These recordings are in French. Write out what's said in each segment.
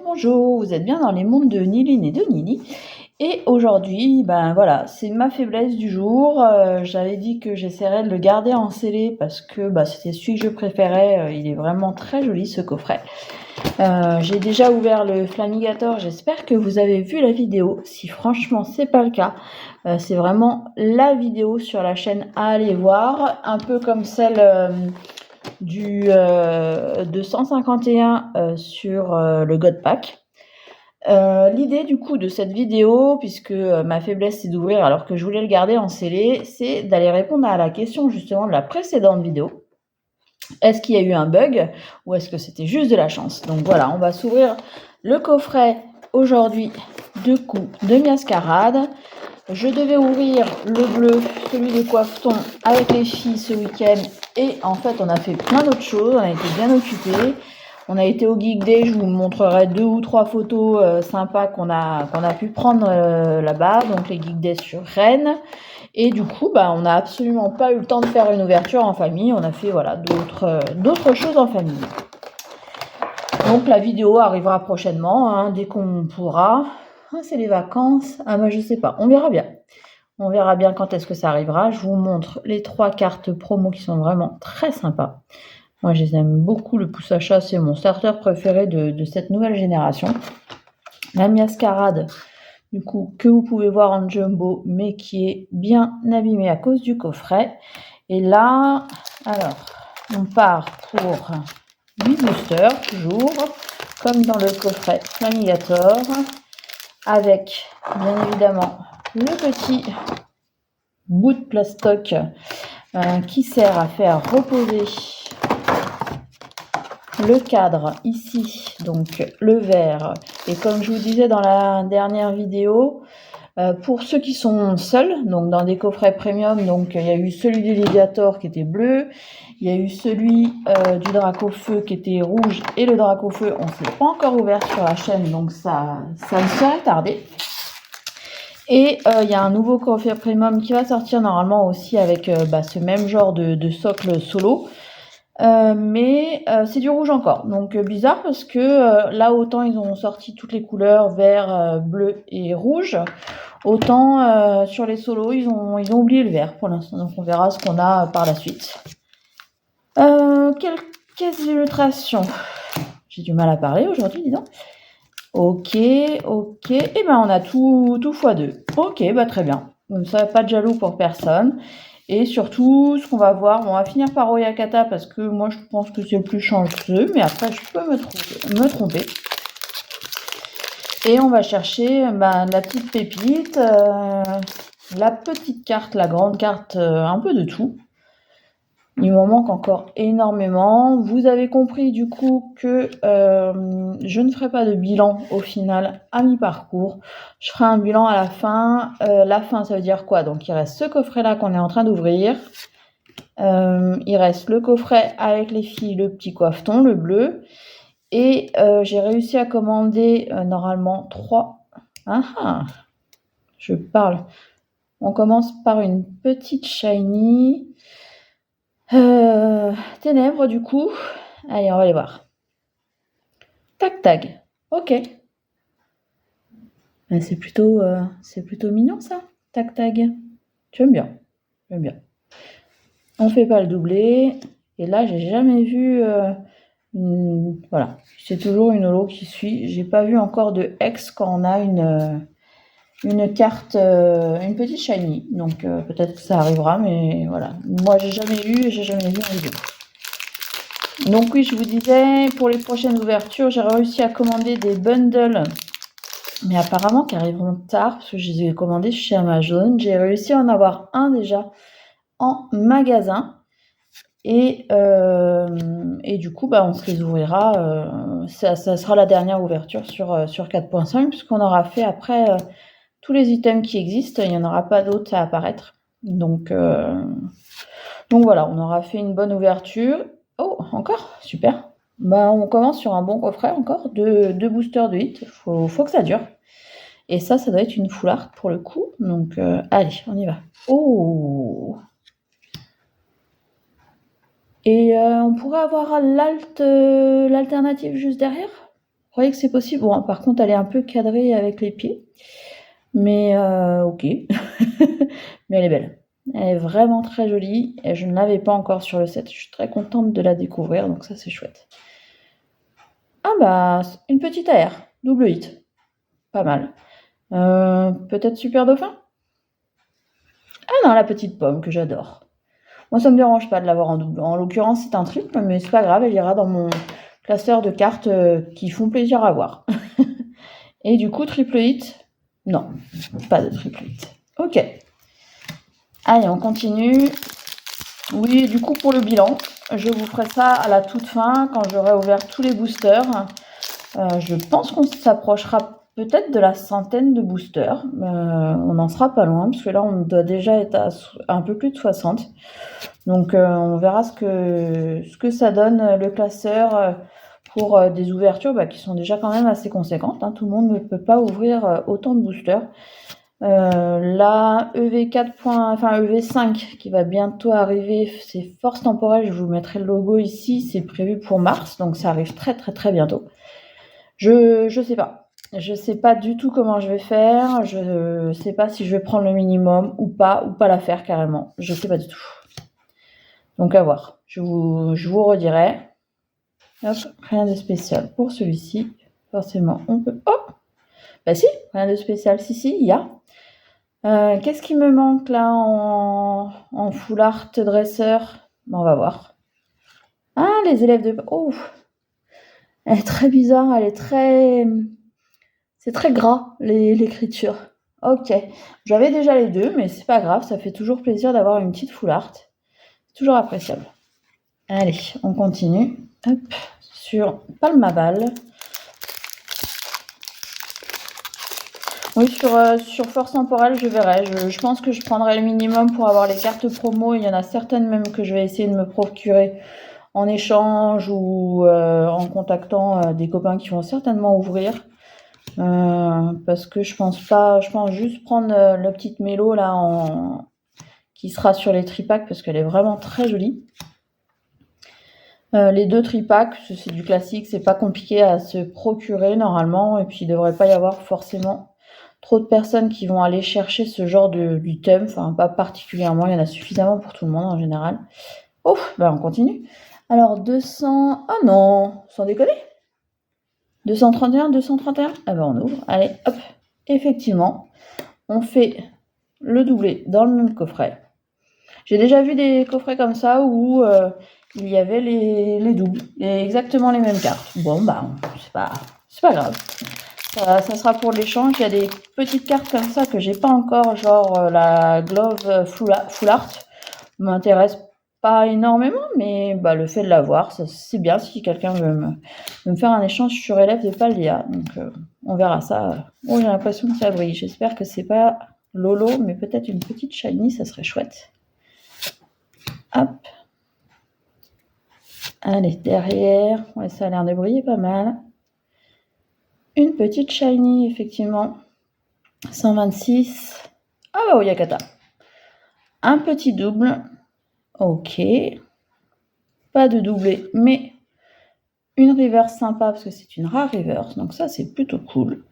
bonjour, vous êtes bien dans les mondes de Niline et de Nini. Et aujourd'hui, ben voilà, c'est ma faiblesse du jour. J'avais dit que j'essaierais de le garder en scellé parce que c'était celui que je préférais. Il est vraiment très joli ce coffret. J'ai déjà ouvert le Flamigator, j'espère que vous avez vu la vidéo. Si franchement c'est pas le cas, c'est vraiment la vidéo sur la chaîne à aller voir. Un peu comme celle du 251 sur le God Pack. L'idée du coup de cette vidéo, puisque ma faiblesse c'est d'ouvrir alors que je voulais le garder en scellé, c'est d'aller répondre à la question justement de la précédente vidéo. Est-ce qu'il y a eu un bug ou est-ce que c'était juste de la chance? Donc voilà, on va s'ouvrir le coffret aujourd'hui de Miascarade. Je devais ouvrir le bleu, celui de Coiffeton avec les filles ce week-end et en fait on a fait plein d'autres choses, on a été bien occupés. On a été au Geek Day, je vous montrerai 2 ou 3 photos sympas qu'on a pu prendre là-bas, donc les Geek Day sur Rennes. Et du coup, on n'a absolument pas eu le temps de faire une ouverture en famille, on a fait voilà, d'autres choses en famille. Donc la vidéo arrivera prochainement, dès qu'on pourra. Ah, c'est les vacances, je sais pas, on verra bien. On verra bien quand est-ce que ça arrivera. Je vous montre les 3 cartes promo qui sont vraiment très sympas. Moi, je les aime beaucoup. Le pouce à chat, c'est mon starter préféré de cette nouvelle génération. La Miascarade, du coup, que vous pouvez voir en jumbo, mais qui est bien abîmée à cause du coffret. Et là, alors, on part pour 8 boosters, toujours, comme dans le coffret Flamigator, avec, bien évidemment, le petit bout de plastoc qui sert à faire reposer le cadre ici, donc le vert. Et comme je vous disais dans la dernière vidéo, pour ceux qui sont seuls, donc dans des coffrets premium, donc il y a eu celui du Léviator qui était bleu, il y a eu celui du Dracofeu qui était rouge, et le Dracofeu on ne s'est pas encore ouvert sur la chaîne, donc ça ne serait tardé. Et il y a un nouveau coffret premium qui va sortir normalement aussi avec ce même genre de socle solo. Mais c'est du rouge encore, donc bizarre parce que là autant ils ont sorti toutes les couleurs vert, bleu et rouge, autant sur les solos ils ont oublié le vert pour l'instant, donc on verra ce qu'on a par la suite. Quelques illustrations, j'ai du mal à parler aujourd'hui, dis donc. Ok, et on a tout x2. Ok, très bien, comme ça pas de jaloux pour personne. Et surtout, ce qu'on va voir, on va finir par Oyakata parce que moi je pense que c'est le plus chanceux, mais après je peux me tromper. Et on va chercher la petite pépite, la petite carte, la grande carte, un peu de tout. Il m'en manque encore énormément. Vous avez compris du coup que je ne ferai pas de bilan au final à mi-parcours. Je ferai un bilan à la fin. La fin, ça veut dire quoi? Donc il reste ce coffret-là qu'on est en train d'ouvrir. Il reste le coffret avec les filles, le petit coiffeton, le bleu. Et j'ai réussi à commander normalement 3. Je parle. On commence par une petite shiny. Ténèbres du coup. Allez, on va les voir. Tac tag. Ok. C'est plutôt mignon ça. Tac tag. J'aime bien. On fait pas le doublé. Et là, j'ai jamais vu. Voilà. C'est toujours une holo qui suit. J'ai pas vu encore de X quand on a une carte, une petite shiny. Donc peut-être que ça arrivera, mais voilà. Moi, j'ai jamais lu et j'ai jamais vu en vidéo. Donc oui, je vous disais, pour les prochaines ouvertures, j'ai réussi à commander des bundles, mais apparemment qui arriveront tard, parce que je les ai commandés chez Amazon. J'ai réussi à en avoir un déjà en magasin, et du coup, on se les ouvrira. Ça sera la dernière ouverture sur 4.5, puisqu'on aura fait après tous les items qui existent. Il n'y en aura pas d'autres à apparaître. Donc voilà, on aura fait une bonne ouverture. Oh, encore? Super. On commence sur un bon coffret encore, deux boosters de hit. Faut que ça dure. Et ça doit être une full art pour le coup. Donc, allez, on y va. Oh! Et on pourrait avoir l'alternative juste derrière? croyez que c'est possible? Bon, par contre, elle est un peu cadrée avec les pieds. Mais ok. Mais elle est belle. Elle est vraiment très jolie et je ne l'avais pas encore sur le set. Je suis très contente de la découvrir, donc ça c'est chouette. Ah bah, une petite AR, double hit. Pas mal. Peut-être Super Dauphin? Ah non, la petite pomme que j'adore. Moi, ça me dérange pas de l'avoir en double. En l'occurrence, c'est un triple, mais c'est pas grave, elle ira dans mon classeur de cartes qui font plaisir à voir. Et du coup, triple hit? Non, pas de triple hit. Ok. Allez, on continue. Oui, du coup, pour le bilan, je vous ferai ça à la toute fin, quand j'aurai ouvert tous les boosters. Je pense qu'on s'approchera peut-être de la centaine de boosters. On n'en sera pas loin, parce que là, on doit déjà être à un peu plus de 60. Donc, on verra ce que ça donne, le classeur, pour des ouvertures qui sont déjà quand même assez conséquentes. Tout le monde ne peut pas ouvrir autant de boosters. La EV4 enfin EV5 qui va bientôt arriver, c'est Force Temporelle, je vous mettrai le logo ici, c'est prévu pour mars, donc ça arrive très très très bientôt. Je sais pas du tout comment je vais faire, je sais pas si je vais prendre le minimum ou pas la faire carrément, je sais pas du tout. Donc à voir, je vous redirai. Hop, rien de spécial pour celui-ci, forcément on peut... Oh bah si, rien de spécial, si, il y a... Qu'est-ce qui me manque là en full art dresseur? On va voir. Ah, les élèves de... Oh, elle est très bizarre, elle est très... C'est très gras, l'écriture. Ok, j'avais déjà les deux, mais c'est pas grave, ça fait toujours plaisir d'avoir une petite full art. Toujours appréciable. Allez, on continue. Hop, sur Palmabal. Oui, sur Force Temporelle, je verrai. Je pense que je prendrai le minimum pour avoir les cartes promo. Il y en a certaines même que je vais essayer de me procurer en échange ou en contactant des copains qui vont certainement ouvrir. Parce que je pense juste prendre la petite mélo là qui sera sur les tripacks parce qu'elle est vraiment très jolie. Les deux tripacks, c'est du classique, c'est pas compliqué à se procurer normalement, et puis il devrait pas y avoir forcément trop de personnes qui vont aller chercher ce genre d'item, enfin pas particulièrement, il y en a suffisamment pour tout le monde en général. Ouf, on continue. Alors 200... Oh non, sans déconner. 231, 231. Ah on ouvre, allez, hop. Effectivement, on fait le doublé dans le même coffret. J'ai déjà vu des coffrets comme ça où il y avait les doubles, exactement les mêmes cartes. Bon, c'est pas grave. Ça sera pour l'échange. Il y a des petites cartes comme ça que j'ai pas encore, genre la Glove Full Art. M'intéresse pas énormément, mais le fait de l'avoir, c'est bien si quelqu'un veut me faire un échange sur élève de Paldea. Donc on verra ça. Oh, j'ai l'impression que ça brille. J'espère que c'est pas Lolo, mais peut-être une petite shiny, ça serait chouette. Hop. Allez, derrière, ouais, ça a l'air de briller pas mal. Une petite shiny, effectivement. 126. Ah bah oui, Yakata. Un petit double. Ok. Pas de doublé, mais une reverse sympa, parce que c'est une rare reverse, donc ça, c'est plutôt cool.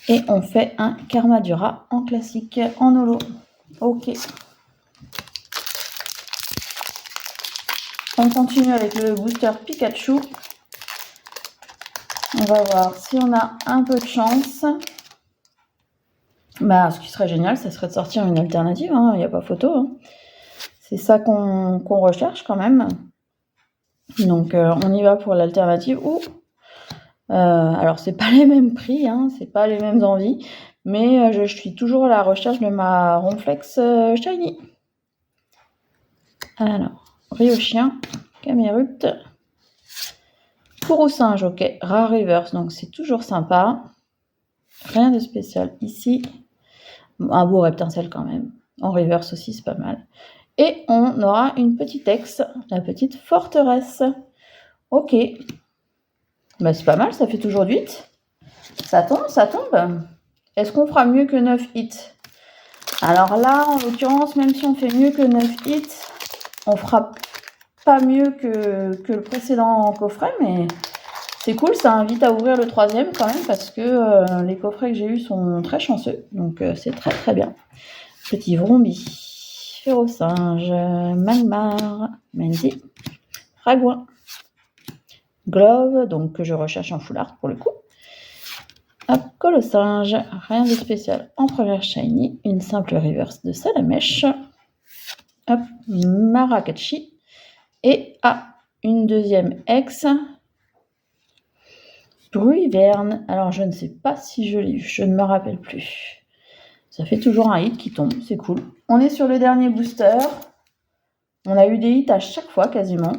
Et on fait un Karmadura en classique, en holo. Ok. On continue avec le booster Pikachu. On va voir si on a un peu de chance. Ce qui serait génial, ça serait de sortir une alternative, il n'y a pas photo. C'est ça qu'on recherche quand même. Donc on y va pour l'alternative. Alors c'est pas les mêmes prix, c'est pas les mêmes envies, mais je suis toujours à la recherche de ma Ronflex Shiny. Alors, Ryochien, Camerupt, Singe, ok, Rare Reverse, donc c'est toujours sympa. Rien de spécial ici. Un beau Reptincelle quand même. En reverse aussi, c'est pas mal. Et on aura une petite ex, la petite forteresse. Ok. C'est pas mal, ça fait toujours 8. Ça tombe, ça tombe. Est-ce qu'on fera mieux que 9 hits? Alors là, en l'occurrence, même si on fait mieux que 9 hits, on fera pas mieux que le précédent coffret, mais C'est cool, ça invite à ouvrir le 3e quand même parce que les coffrets que j'ai eus sont très chanceux. Donc c'est très très bien. Petit Vrombi, Férocinge, Magmar, Menzi, Ragouin, Glove, donc que je recherche en full art pour le coup. Hop, Colossinge, rien de spécial en première shiny, une simple reverse de Salamèche. Hop, Marakachi. Et une deuxième ex. Bruyverne. Alors je ne sais pas si je l'ai eu, je ne me rappelle plus. Ça fait toujours un hit qui tombe, c'est cool. On est sur le dernier booster. On a eu des hits à chaque fois quasiment.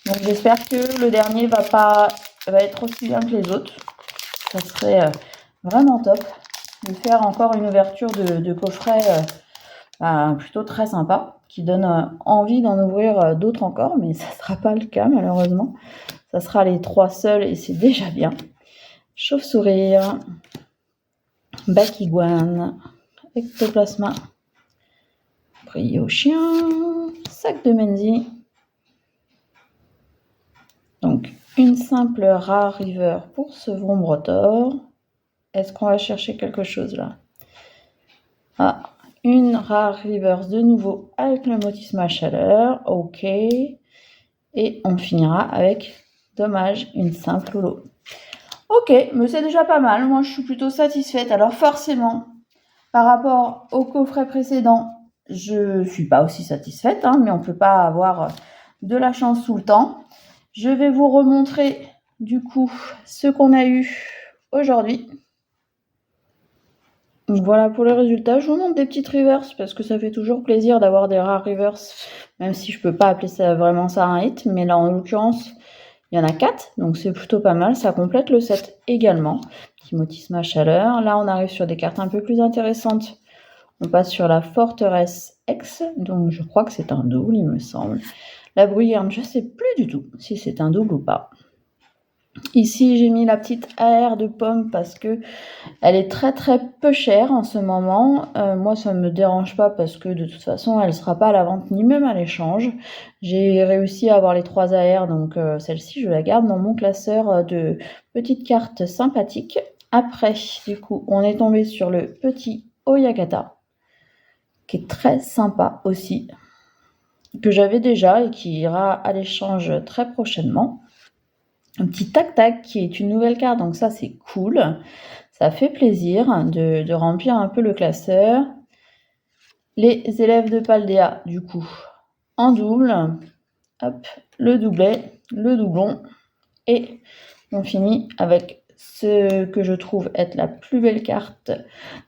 Donc j'espère que le dernier va être aussi bien que les autres. Ça serait vraiment top de faire encore une ouverture de coffret plutôt très sympa, qui donne envie d'en ouvrir d'autres encore, mais ça ne sera pas le cas malheureusement. Ça sera les 3 seuls et c'est déjà bien. Chauve-sourire, Bakiguane, Ectoplasma, Briochien, sac de Menzi. Donc une simple rare river pour ce Vrombrotor. Est-ce qu'on va chercher quelque chose là? Une rare reverse de nouveau avec le Motisma Chaleur. Ok. Et on finira avec, dommage, une simple holo. Ok, mais c'est déjà pas mal. Moi, je suis plutôt satisfaite. Alors forcément, par rapport au coffret précédent, je suis pas aussi satisfaite, mais on peut pas avoir de la chance tout le temps. Je vais vous remontrer du coup ce qu'on a eu aujourd'hui. Donc voilà pour les résultats. Je vous montre des petites reverses parce que ça fait toujours plaisir d'avoir des rares reverses, même si je peux pas appeler ça vraiment ça un hit. Mais là, en l'occurrence, il y en a 4, donc c'est plutôt pas mal. Ça complète le set également. Petit Motisma Chaleur. Là, on arrive sur des cartes un peu plus intéressantes. On passe sur la Forteresse X, donc je crois que c'est un double, il me semble. La Bruyerne, je sais plus du tout si c'est un double ou pas. Ici, j'ai mis la petite AR de pomme parce que elle est très très peu chère en ce moment. Moi, ça ne me dérange pas parce que de toute façon, elle ne sera pas à la vente ni même à l'échange. J'ai réussi à avoir les 3 AR, donc celle-ci, je la garde dans mon classeur de petites cartes sympathiques. Après, du coup, on est tombé sur le petit Oyagata, qui est très sympa aussi, que j'avais déjà et qui ira à l'échange très prochainement. Un petit tac-tac qui est une nouvelle carte, donc ça c'est cool. Ça fait plaisir de remplir un peu le classeur. Les élèves de Paldea, du coup, en double. Hop, le doublet, le doublon. Et on finit avec ce que je trouve être la plus belle carte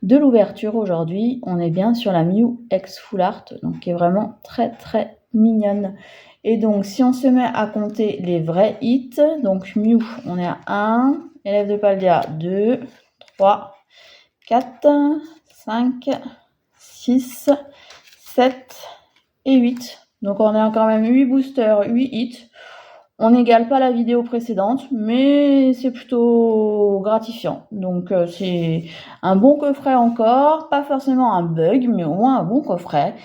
de l'ouverture aujourd'hui. On est bien sur la Mew X Full Art, donc qui est vraiment très très mignonne. Et donc, si on se met à compter les vrais hits, donc Mew, on est à 1, élève de Paldea 2, 3, 4, 5, 6, 7 et 8. Donc, on a quand même 8 boosters, 8 hits. On n'égale pas la vidéo précédente, mais c'est plutôt gratifiant. Donc, c'est un bon coffret encore. Pas forcément un bug, mais au moins un bon coffret.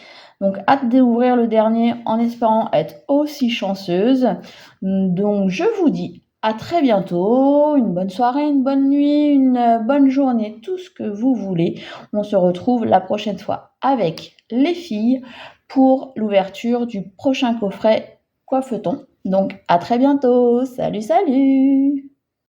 Donc, hâte d'ouvrir le dernier en espérant être aussi chanceuse. Donc, je vous dis à très bientôt. Une bonne soirée, une bonne nuit, une bonne journée, tout ce que vous voulez. On se retrouve la prochaine fois avec les filles pour l'ouverture du prochain coffret Coiffeton. Donc, à très bientôt. Salut, salut!